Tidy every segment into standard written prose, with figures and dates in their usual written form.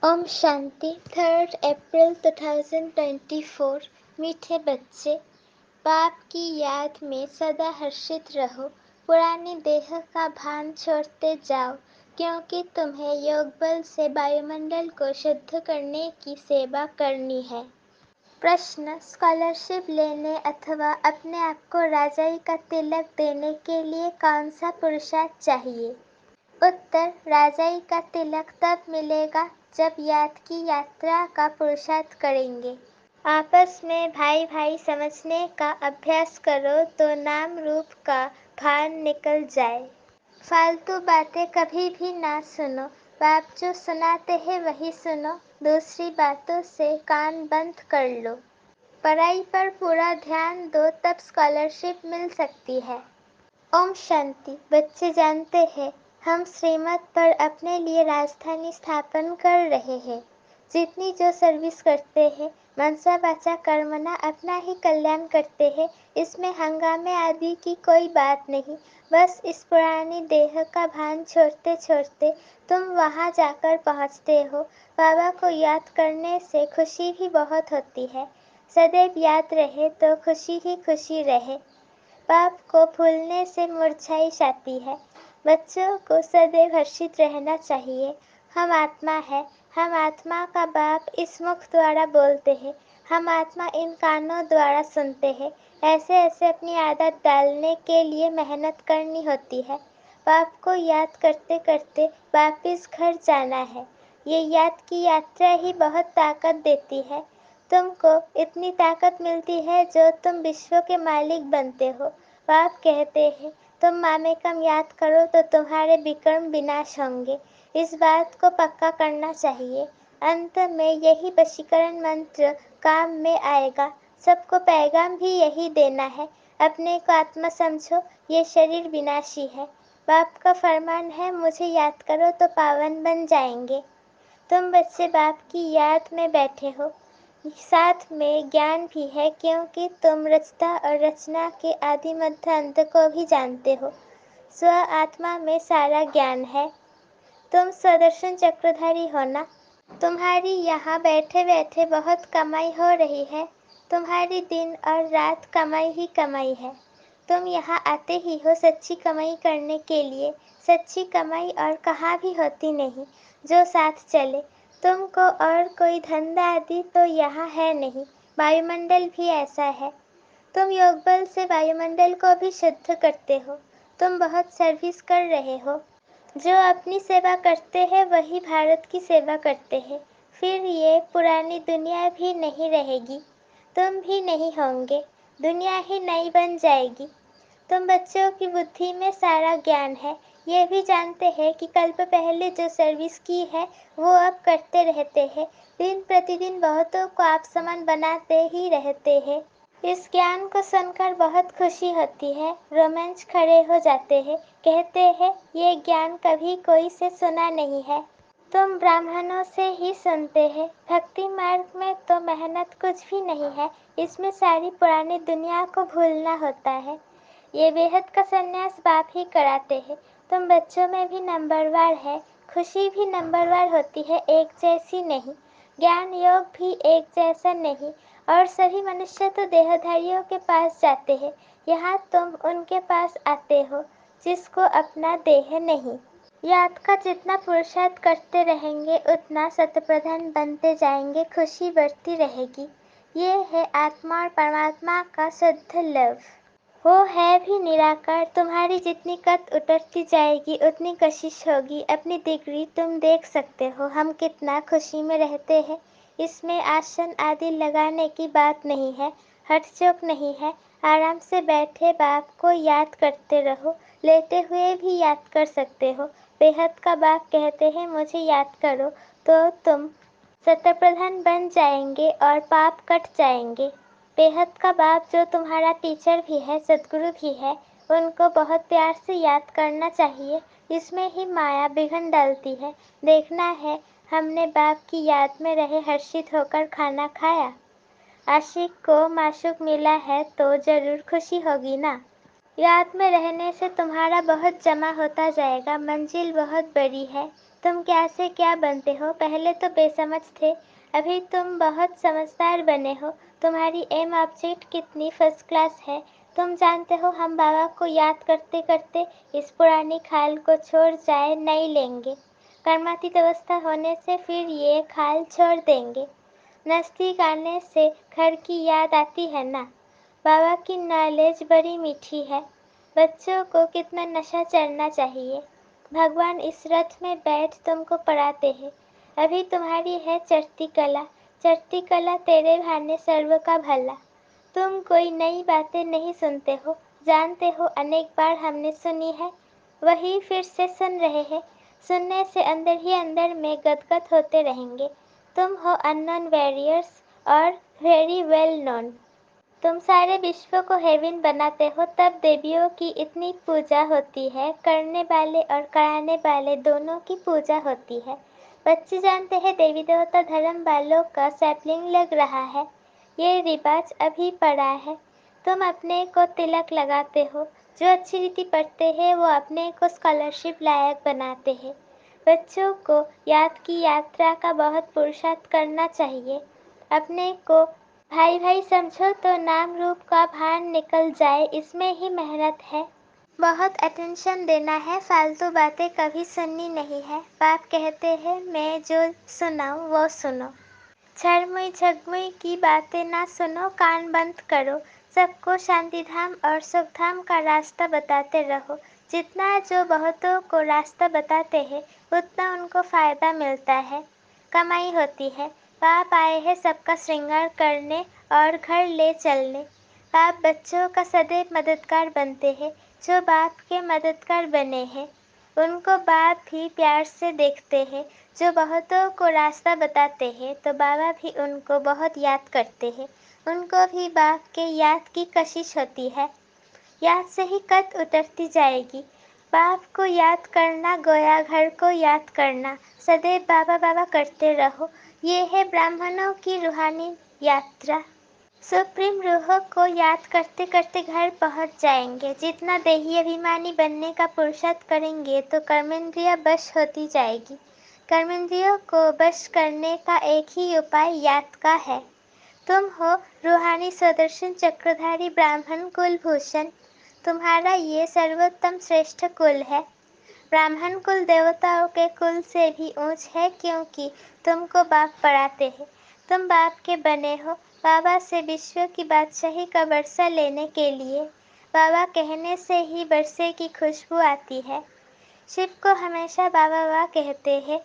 ओम शांति 3 अप्रैल 2024। मीठे बच्चे, बाप की याद में सदा हर्षित रहो। पुरानी देह का भान छोड़ते जाओ, क्योंकि तुम्हें योग बल से वायुमंडल को शुद्ध करने की सेवा करनी है। प्रश्न: स्कॉलरशिप लेने अथवा अपने आप को राजाई का तिलक देने के लिए कौन सा पुरुषार्थ चाहिए? उत्तर: राजाई का तिलक तब मिलेगा जब याद की यात्रा का पुरुषार्थ करेंगे। आपस में भाई भाई समझने का अभ्यास करो तो नाम रूप का भान निकल जाए। फालतू बातें कभी भी ना सुनो। बाप जो सुनाते हैं वही सुनो, दूसरी बातों से कान बंद कर लो। पढ़ाई पर पूरा ध्यान दो, तब स्कॉलरशिप मिल सकती है। ओम शांति। बच्चे जानते हैं, हम श्रीमत पर अपने लिए राजधानी स्थापन कर रहे हैं। जितनी जो सर्विस करते हैं, मनसा वाचा कर्मणा अपना ही कल्याण करते हैं। इसमें हंगामे आदि की कोई बात नहीं। बस इस पुरानी देह का भान छोड़ते छोड़ते तुम वहां जाकर पहुंचते हो। बाबा को याद करने से खुशी भी बहुत होती है। सदैव याद रहे तो खुशी ही खुशी रहे। बाप को भूलने से मुरझाई जाती है। बच्चों को सदैव हर्षित रहना चाहिए। हम आत्मा है, हम आत्मा का बाप इस मुख द्वारा बोलते हैं, हम आत्मा इन कानों द्वारा सुनते हैं। ऐसे ऐसे अपनी आदत डालने के लिए मेहनत करनी होती है। बाप को याद करते करते वापिस घर जाना है। ये याद की यात्रा ही बहुत ताकत देती है। तुमको इतनी ताकत मिलती है जो तुम विश्व के मालिक बनते हो। बाप कहते हैं, तुम मामेकम याद करो तो तुम्हारे विक्रम विनाश होंगे। इस बात को पक्का करना चाहिए। अंत में यही वशीकरण मंत्र काम में आएगा। सबको पैगाम भी यही देना है। अपने को आत्मा समझो, ये शरीर विनाशी है। बाप का फरमान है, मुझे याद करो तो पावन बन जाएंगे। तुम बच्चे बाप की याद में बैठे हो। साथ में ज्ञान भी है, क्योंकि तुम रचता और रचना के आदि मध्य अंत को भी जानते हो। स्व आत्मा में सारा ज्ञान है। तुम स्वदर्शन चक्रधारी हो ना। तुम्हारी यहाँ बैठे बैठे बहुत कमाई हो रही है। तुम्हारी दिन और रात कमाई ही कमाई है। तुम यहाँ आते ही हो सच्ची कमाई करने के लिए। सच्ची कमाई और कहाँ भी होती नहीं, जो साथ चले। तुमको और कोई धंधा आदि तो यहाँ है नहीं। वायुमंडल भी ऐसा है। तुम योग बल से वायुमंडल को भी शुद्ध करते हो। तुम बहुत सर्विस कर रहे हो। जो अपनी सेवा करते हैं वही भारत की सेवा करते हैं। फिर ये पुरानी दुनिया भी नहीं रहेगी, तुम भी नहीं होंगे। दुनिया ही नई बन जाएगी। तुम बच्चों की बुद्धि में सारा ज्ञान है। ये भी जानते हैं कि कल्प पहले जो सर्विस की है वो अब करते रहते हैं। दिन प्रतिदिन बहुतों को आप समान बनाते ही रहते हैं। इस ज्ञान को सुनकर बहुत खुशी होती है। रोमांच खड़े हो जाते हैं। कहते हैं, ये ज्ञान कभी कोई से सुना नहीं है। तुम ब्राह्मणों से ही सुनते हैं। भक्ति मार्ग में तो मेहनत कुछ भी नहीं है। इसमें सारी पुरानी दुनिया को भूलना होता है। ये बेहद का संन्यास बाप ही कराते हैं। तुम बच्चों में भी नंबरवार है। खुशी भी नंबरवार होती है, एक जैसी नहीं। ज्ञान योग भी एक जैसा नहीं। और सभी मनुष्य तो देहधारियों के पास जाते हैं। यहाँ तुम उनके पास आते हो जिसको अपना देह नहीं। याद का जितना पुरुषार्थ करते रहेंगे उतना शतप्रधान बनते जाएंगे। खुशी बढ़ती रहेगी। ये है आत्मा और परमात्मा का शुद्ध लव। वो है भी निराकार। तुम्हारी जितनी कद उतरती जाएगी उतनी कशिश होगी। अपनी डिग्री तुम देख सकते हो, हम कितना खुशी में रहते हैं। इसमें आसन आदि लगाने की बात नहीं है, हठचोक नहीं है। आराम से बैठे बाप को याद करते रहो। लेटे हुए भी याद कर सकते हो। बेहद का बाप कहते हैं, मुझे याद करो तो तुम शतप्रधान बन जाएंगे और पाप कट जाएंगे। बेहद का बाप जो तुम्हारा टीचर भी है, सद्गुरु भी है, उनको बहुत प्यार से याद करना चाहिए। इसमें ही माया बिघन डालती है। देखना है, हमने बाप की याद में रहे हर्षित होकर खाना खाया। आशिक को माशूक मिला है तो जरूर खुशी होगी ना। याद में रहने से तुम्हारा बहुत जमा होता जाएगा। मंजिल बहुत बड़ी है। तुम क्या से क्या बनते हो, पहले तो बेसमझ थे, अभी तुम बहुत समझदार बने हो। तुम्हारी एम ऑब्जेक्ट कितनी फर्स्ट क्लास है। तुम जानते हो हम बाबा को याद करते करते इस पुरानी खाल को छोड़ जाए नहीं लेंगे। कर्मातीत अवस्था होने से फिर ये खाल छोड़ देंगे। नज़दीक आने से घर की याद आती है ना। बाबा की नॉलेज बड़ी मीठी है। बच्चों को कितना नशा चढ़ना चाहिए। भगवान इस रथ में बैठ तुमको पढ़ाते हैं। अभी तुम्हारी है चढ़ती कला। चढ़ती कला तेरे भाने सर्व का भला। तुम कोई नई बातें नहीं सुनते हो, जानते हो अनेक बार हमने सुनी है, वही फिर से सुन रहे हैं। सुनने से अंदर ही अंदर में गदगद होते रहेंगे। तुम हो अननोन वॉरियर्स और वेरी वेल नोन। तुम सारे विश्व को हेवन बनाते हो, तब देवियों की इतनी पूजा होती है। करने वाले और कराने वाले दोनों की पूजा होती है। बच्चे जानते हैं देवी देवता धर्म वालों का सैपलिंग लग रहा है। ये रिवाज अभी पड़ा है। तुम अपने को तिलक लगाते हो। जो अच्छी रीति पढ़ते हैं वो अपने को स्कॉलरशिप लायक बनाते हैं। बच्चों को याद की यात्रा का बहुत पुरुषार्थ करना चाहिए। अपने को भाई भाई समझो तो नाम रूप का भान निकल जाए, इसमें ही मेहनत है। बहुत अटेंशन देना है, फालतू बातें कभी सुननी नहीं है। बाप कहते हैं मैं जो सुनाऊं वो सुनो। छरमुई झगमुई की बातें ना सुनो, कान बंद करो। सबको शांतिधाम और सुखधाम का रास्ता बताते रहो। जितना जो बहुतों को रास्ता बताते हैं उतना उनको फायदा मिलता है, कमाई होती है। बाप आए हैं सबका श्रृंगार करने और घर ले चलने। बाप बच्चों का सदैव मददगार बनते हैं। जो बाप के मददगार बने हैं उनको बाप भी प्यार से देखते हैं। जो बहुतों को रास्ता बताते हैं तो बाबा भी उनको बहुत याद करते हैं। उनको भी बाप के याद की कशिश होती है। याद से ही कद उतरती जाएगी। बाप को याद करना गोया घर को याद करना। सदैव बाबा बाबा करते रहो। ये है ब्राह्मणों की रूहानी यात्रा। सुप्रीम रूह को याद करते करते घर पहुंच जाएंगे। जितना देही अभिमानी बनने का पुरुषार्थ करेंगे तो कर्मेंद्रिय बश होती जाएगी। कर्मेंद्रियों को बश करने का एक ही उपाय याद का है। तुम हो रूहानी स्वदर्शन चक्रधारी ब्राह्मण कुलभूषण। तुम्हारा ये सर्वोत्तम श्रेष्ठ कुल है। ब्राह्मण कुल देवताओं के कुल से भी ऊंच है, क्योंकि तुमको बाप पढ़ाते हैं। तुम बाप के बने हो बाबा से विश्व की बादशाही का वर्षा लेने के लिए। बाबा कहने से ही वर्षे की खुशबू आती है। शिव को हमेशा बाबा बाबा कहते हैं।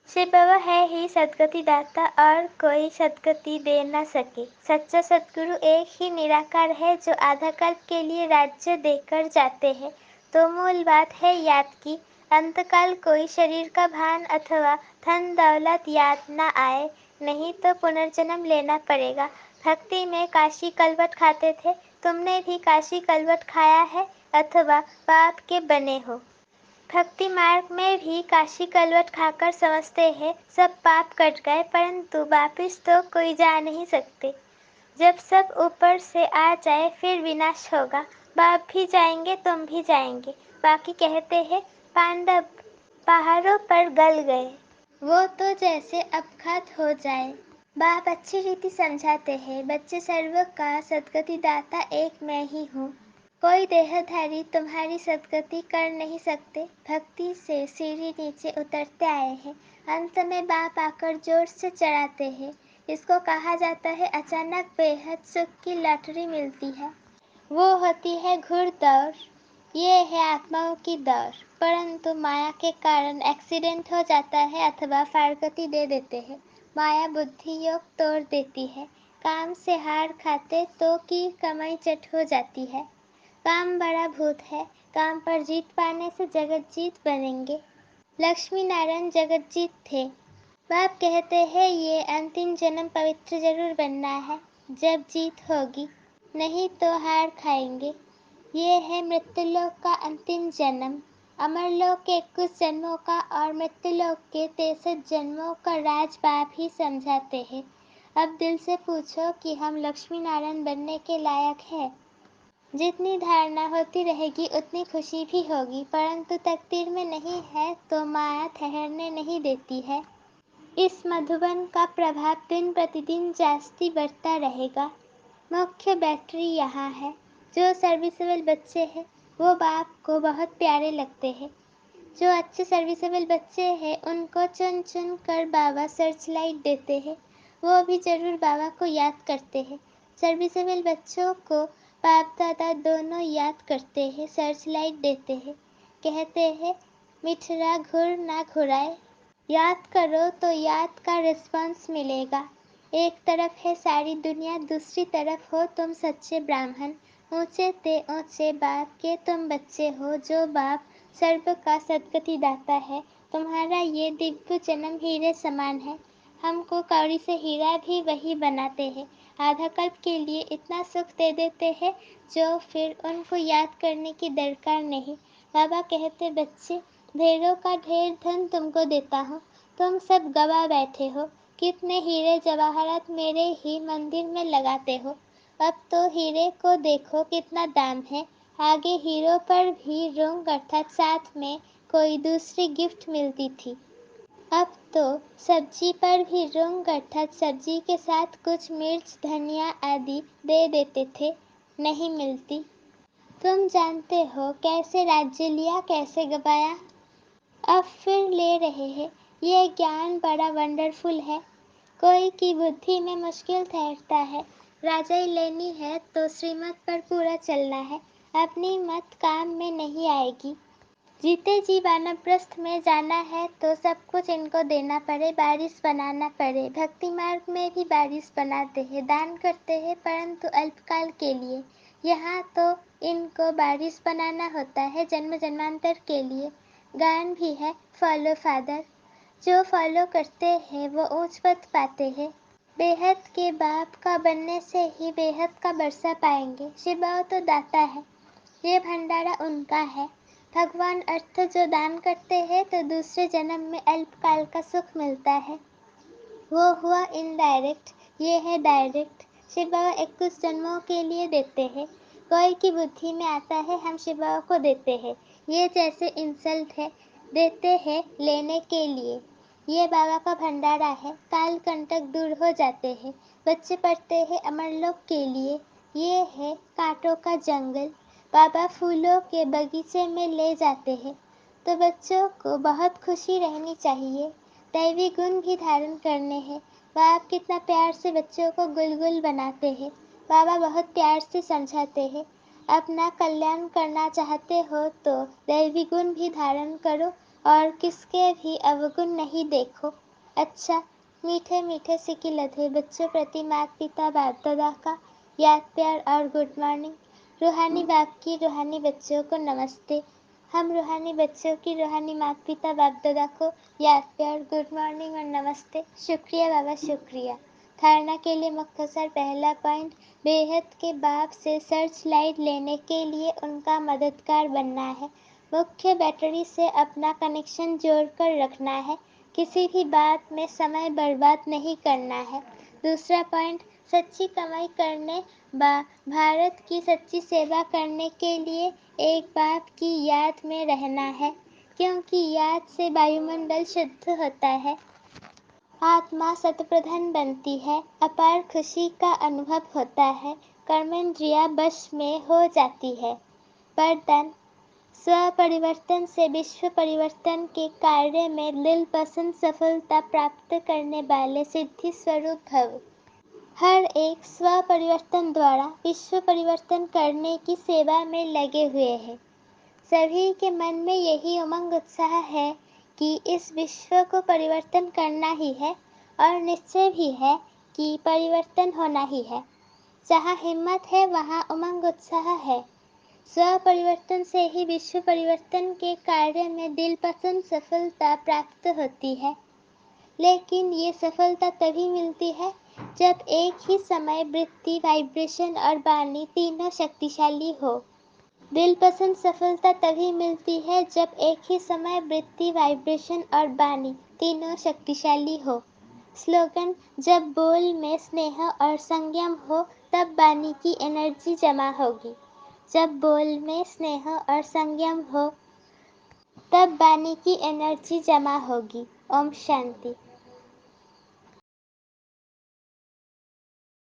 शिव बाबा है ही सद्गति दाता और कोई सद्गति दे न सके। सच्चा सद्गुरु एक ही निराकार है जो आधा कल्प के लिए राज्य देकर जाते हैं। तो मूल बात है याद की। अंतकाल कोई शरीर का भान अथवा धन दौलत याद न आए, नहीं तो पुनर्जन्म लेना पड़ेगा। भक्ति में काशी कलवट खाते थे, तुमने भी काशी कलवट खाया है अथवा बाप के बने हो। भक्ति मार्ग में भी काशी कलवट खाकर समझते हैं सब पाप कट गए, परंतु वापिस तो कोई जा नहीं सकते। जब सब ऊपर से आ जाए फिर विनाश होगा। बाप भी जाएंगे तुम भी जाएंगे। बाकी कहते हैं पांडव पहाड़ों पर गल गए, वो तो जैसे अपघात हो जाए। बाप अच्छी रीति समझाते हैं बच्चे सर्व का सद्गति दाता एक मैं ही हूँ। कोई देहधारी तुम्हारी सद्गति कर नहीं सकते। भक्ति से सीढ़ी नीचे उतरते आए हैं, अंत में बाप आकर जोर से चढ़ाते हैं। इसको कहा जाता है अचानक बेहद सुख की लॉटरी मिलती है। वो होती है घुड़दौड़। ये है आत्माओं की दौड़, परंतु माया के कारण एक्सीडेंट हो जाता है अथवा फारगति दे देते हैं। माया बुद्धि योग तोड़ देती है। काम से हार खाते तो की कमाई चट हो जाती है। काम बड़ा भूत है, काम पर जीत पाने से जगत जीत बनेंगे। लक्ष्मी नारायण जगत जीत थे। बाप कहते हैं ये अंतिम जन्म पवित्र जरूर बनना है, जब जीत होगी, नहीं तो हार खाएंगे। ये है मृत्युलोक का अंतिम जन्म। अमरलोक के 21 जन्मों का और मृत्युलोक के 63 जन्मों का राज बाप ही समझाते हैं। अब दिल से पूछो कि हम लक्ष्मी नारायण बनने के लायक हैं। जितनी धारणा होती रहेगी उतनी खुशी भी होगी, परंतु तकदीर में नहीं है तो माया ठहरने नहीं देती है। इस मधुबन का प्रभाव दिन प्रतिदिन जास्ती बढ़ता रहेगा। मुख्य बैटरी यहाँ है। जो सर्विसेबल बच्चे हैं वो बाप को बहुत प्यारे लगते हैं। जो अच्छे सर्विसेबल बच्चे हैं उनको चुन चुन कर बाबा सर्च लाइट देते हैं। वो भी जरूर बाबा को याद करते हैं। सर्विसेबल बच्चों को बाप दादा दोनों याद करते हैं, सर्च लाइट देते हैं। कहते हैं मिठरा घुर ना घुराए। याद करो तो याद का रिस्पॉन्स मिलेगा। एक तरफ है सारी दुनिया, दूसरी तरफ हो तुम सच्चे ब्राह्मण। ऊंचे ते ऊंचे बाप के तुम बच्चे हो, जो बाप सर्व का सद्गति दाता है। तुम्हारा ये दिव्य जन्म हीरे समान है। हमको कौड़ी से हीरा भी वही बनाते हैं। आधा कल्प के लिए इतना सुख दे देते हैं जो फिर उनको याद करने की दरकार नहीं। बाबा कहते बच्चे ढेरों का ढेर धन तुमको देता हूँ, तुम सब गवा बैठे हो। कितने हीरे जवाहरात मेरे ही मंदिर में लगाते हो। अब तो हीरे को देखो कितना दाम है। आगे हीरो पर भी रंग अर्थात साथ में कोई दूसरी गिफ्ट मिलती थी। अब तो सब्जी पर भी रंग अर्थात सब्जी के साथ कुछ मिर्च धनिया आदि दे देते थे, नहीं मिलती। तुम जानते हो कैसे राज्य लिया, कैसे गवाया, अब फिर ले रहे हैं। ये ज्ञान बड़ा वंडरफुल है। कोई की बुद्धि में मुश्किल ठहरता है। राजाई लेनी है तो श्रीमत पर पूरा चलना है, अपनी मत काम में नहीं आएगी। जीते जी वानप्रस्थ में जाना है तो सब कुछ इनको देना पड़े, बारिश बनाना पड़े। भक्ति मार्ग में भी बारिश बनाते हैं, दान करते हैं, परंतु अल्पकाल के लिए। यहाँ तो इनको बारिश बनाना होता है जन्म जन्मांतर के लिए। गान भी है फॉलो फादर। जो फॉलो करते हैं वो ऊंच पद पाते हैं। बेहद के बाप का बनने से ही बेहद का बरसा पाएंगे। शिव तो दाता है, ये भंडारा उनका है। भगवान अर्थ जो दान करते हैं तो दूसरे जन्म में अल्पकाल का सुख मिलता है। वो हुआ इनडायरेक्ट, ये है डायरेक्ट। शिव बाबा 21 जन्मों के लिए देते हैं। कोई की बुद्धि में आता है हम शिव बाबा को देते हैं, ये जैसे इंसल्ट है। देते हैं लेने के लिए। ये बाबा का भंडारा है, काल कंटक दूर हो जाते हैं। बच्चे पढ़ते हैं अमरलोक के लिए। ये है कांटों का जंगल, बाबा फूलों के बगीचे में ले जाते हैं। तो बच्चों को बहुत खुशी रहनी चाहिए। दैवी गुण भी धारण करने हैं। बाप कितना प्यार से बच्चों को गुलगुल बनाते हैं। बाबा बहुत प्यार से समझाते हैं। अपना कल्याण करना चाहते हो तो दैवी गुण भी धारण करो और किसके भी अवगुण नहीं देखो। अच्छा, मीठे मीठे सिक्के लधे बच्चों प्रति माता पिता बाप दादा का याद प्यार और गुड मॉर्निंग। रूहानी बाप की रूहानी बच्चों को नमस्ते। हम रूहानी बच्चों की रूहानी माता पिता बाप दादा को याद प्यार गुड मॉर्निंग और नमस्ते। शुक्रिया बाबा, शुक्रिया। धारणा के लिए मुख्तसर पहला पॉइंट, बेहद के बाप से सर्च लाइट लेने के लिए उनका मददगार बनना है। मुख्य बैटरी से अपना कनेक्शन जोड़कर रखना है। किसी भी बात में समय बर्बाद नहीं करना है। दूसरा पॉइंट, सच्ची कमाई करने भारत की सच्ची सेवा करने के लिए एक बाप की याद में रहना है, क्योंकि याद से वायुमंडल शुद्ध होता है, आत्मा शतप्रधान बनती है, अपार खुशी का अनुभव होता है, कर्मेंद्रिया वश में हो जाती है। वरदान, स्व परिवर्तन से विश्व परिवर्तन के कार्य में दिल पसंद सफलता प्राप्त करने वाले सिद्धि स्वरूप भव। हर एक स्व परिवर्तन द्वारा विश्व परिवर्तन करने की सेवा में लगे हुए हैं। सभी के मन में यही उमंग उत्साह है कि इस विश्व को परिवर्तन करना ही है और निश्चय भी है कि परिवर्तन होना ही है। जहाँ हिम्मत है वहाँ उमंग उत्साह है। स्व परिवर्तन से ही विश्व परिवर्तन के कार्य में दिल पसंद सफलता प्राप्त होती है। लेकिन ये सफलता तभी मिलती है जब एक ही समय वृत्ति, वाइब्रेशन और वाणी तीनों शक्तिशाली हो। दिल पसंद सफलता तभी मिलती है जब एक ही समय वृत्ति, वाइब्रेशन और वाणी तीनों शक्तिशाली हो। स्लोगन, जब बोल में स्नेह और संयम हो तब वाणी की एनर्जी जमा होगी। जब बोल में स्नेह और संयम हो तब वाणी की एनर्जी जमा होगी। ओम शांति।